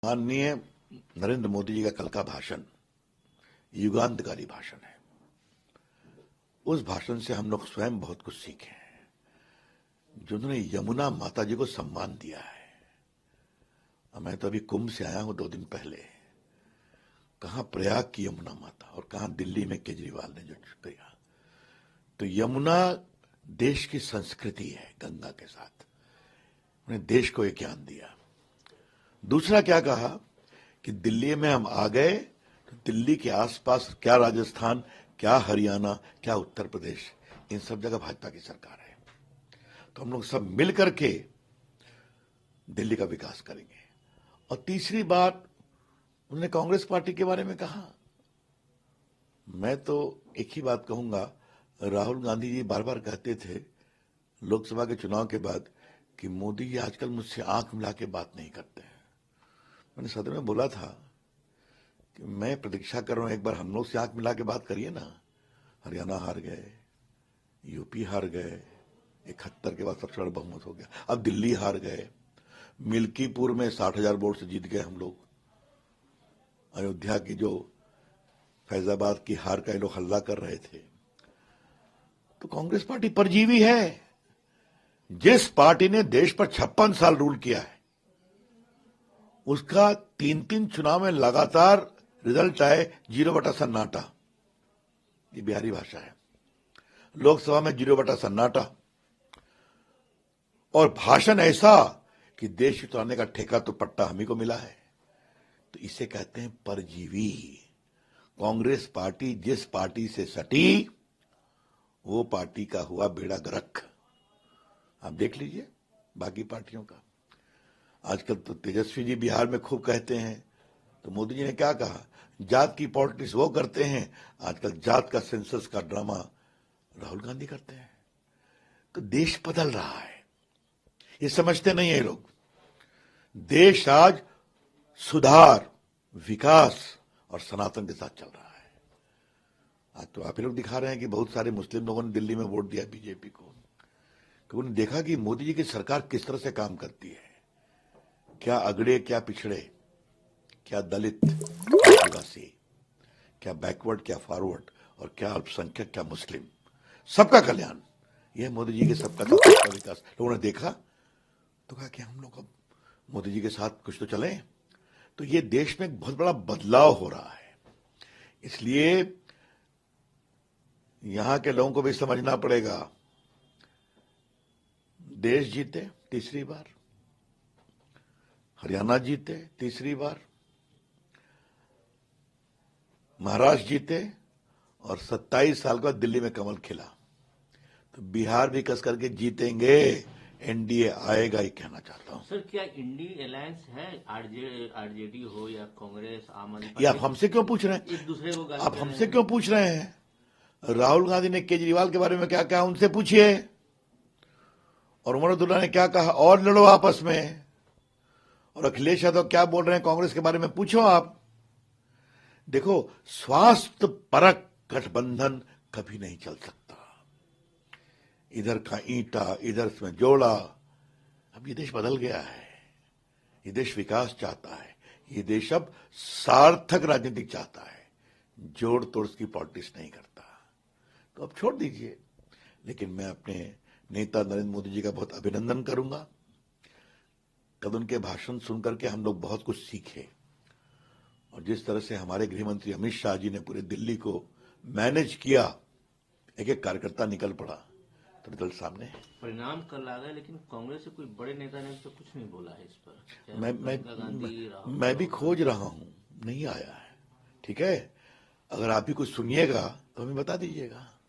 माननीय नरेंद्र मोदी जी का कल का भाषण युगांतकारी भाषण है। उस भाषण से हम लोग स्वयं बहुत कुछ सीखे हैं। जिन्होंने यमुना माता जी को सम्मान दिया है। मैं तो अभी कुंभ से आया हूं 2 दिन पहले। कहां प्रयाग की यमुना माता और कहां दिल्ली में केजरीवाल ने जो किया। तो यमुना देश की संस्कृति है। गंगा के साथ उन्हें देश को एक ज्ञान दिया। दूसरा क्या कहा कि दिल्ली में हम आ गए तो दिल्ली के आसपास क्या राजस्थान, क्या हरियाणा, क्या उत्तर प्रदेश, इन सब जगह भाजपा की सरकार है। तो हम लोग सब मिल करके दिल्ली का विकास करेंगे। और तीसरी बात, उन्होंने कांग्रेस पार्टी के बारे में कहा। मैं तो एक ही बात कहूंगा, राहुल गांधी जी बार बार कहते थे लोकसभा के चुनाव के बाद कि मोदी जी आजकल मुझसे आंख मिला के बात नहीं करते हैं। मैंने सदन में बोला था कि मैं प्रतीक्षा कर रहा हूं, एक बार हम लोग से आंख मिला के बात करिए ना। हरियाणा हार गए, यूपी हार गए, 71 के बाद सबसे बड़ा बहुमत हो गया। अब दिल्ली हार गए, मिल्कीपुर में 60,000 वोट से जीत गए हम लोग। अयोध्या की जो फैजाबाद की हार का ये लोग हल्ला कर रहे थे। तो कांग्रेस पार्टी परजीवी है। जिस पार्टी ने देश पर 56 साल रूल किया है, उसका 3 चुनाव में लगातार रिजल्ट आए 0 सन्नाटा। ये बिहारी भाषा है। लोकसभा में 0 सन्नाटा और भाषण ऐसा कि देश चलाने का ठेका तो पट्टा हम ही को मिला है। तो इसे कहते हैं परजीवी। कांग्रेस पार्टी जिस पार्टी से सटी, वो पार्टी का हुआ बेड़ा गर्क। आप देख लीजिए बाकी पार्टियों का। आजकल तो तेजस्वी जी बिहार में खूब कहते हैं, तो मोदी जी ने क्या कहा, जात की पॉलिटिक्स वो करते हैं। आजकल जात का सेंसस का ड्रामा राहुल गांधी करते हैं। तो देश बदल रहा है, ये समझते नहीं है लोग। देश आज सुधार, विकास और सनातन के साथ चल रहा है। आज तो आप ही लोग दिखा रहे हैं कि बहुत सारे मुस्लिम लोगों ने दिल्ली में वोट दिया बीजेपी को, कि उन्होंने देखा कि मोदी जी की सरकार किस तरह से काम करती है। क्या अगड़े, क्या पिछड़े, क्या दलित, क्या आदिवासी, क्या बैकवर्ड, क्या फॉरवर्ड, और क्या अल्पसंख्यक, क्या मुस्लिम, सबका कल्याण। यह मोदी जी के सबका सबका विकास। लोगों ने देखा तो कहा कि हम लोग अब मोदी जी के साथ कुछ तो चलें। तो ये देश में एक बहुत बड़ा बदलाव हो रहा है। इसलिए यहां के लोगों को भी समझना पड़ेगा, देश जीते तीसरी बार, हरियाणा जीते तीसरी बार, महाराष्ट्र जीते और 27 साल के बाद दिल्ली में कमल खिला, तो बिहार भी कस करके जीतेंगे। एनडीए आएगा ही कहना चाहता हूं। सर, क्या इंडी अलायंस है? आरजेडी हो या कांग्रेस, आम आदमी ये आप हमसे क्यों पूछ रहे हैं? एक दूसरे को गाली आप दे रहे हमसे हैं। क्यों पूछ रहे हैं? राहुल गांधी ने केजरीवाल के बारे में क्या कहा, उनसे पूछिए। और उमर अब्दुल्ला ने क्या कहा, और लड़ो आपस में। और अखिलेश यादव क्या बोल रहे हैं कांग्रेस के बारे में, पूछो आप। देखो, स्वास्थ्य परक गठबंधन कभी नहीं चल सकता। इधर का ईंटा, इधर में जोड़ा। अब ये देश बदल गया है। ये देश विकास चाहता है। ये देश अब सार्थक राजनीतिक चाहता है, जोड़ तोड़ की पॉलिटिक्स नहीं करता। तो अब छोड़ दीजिए। लेकिन मैं अपने नेता नरेंद्र मोदी जी का बहुत अभिनंदन करूंगा। कल उनके भाषण सुनकर के हम लोग बहुत कुछ सीखे। और जिस तरह से हमारे गृह मंत्री अमित शाह जी ने पूरे दिल्ली को मैनेज किया, एक एक कार्यकर्ता निकल पड़ा, तो रिजल्ट सामने है। परिणाम कल आ गए, लेकिन कांग्रेस से कोई बड़े नेता ने तो कुछ नहीं बोला है इस पर। मैं भी खोज रहा हूं, नहीं आया है। ठीक है, अगर आप भी कुछ सुनिएगा तो हमें बता दीजिएगा।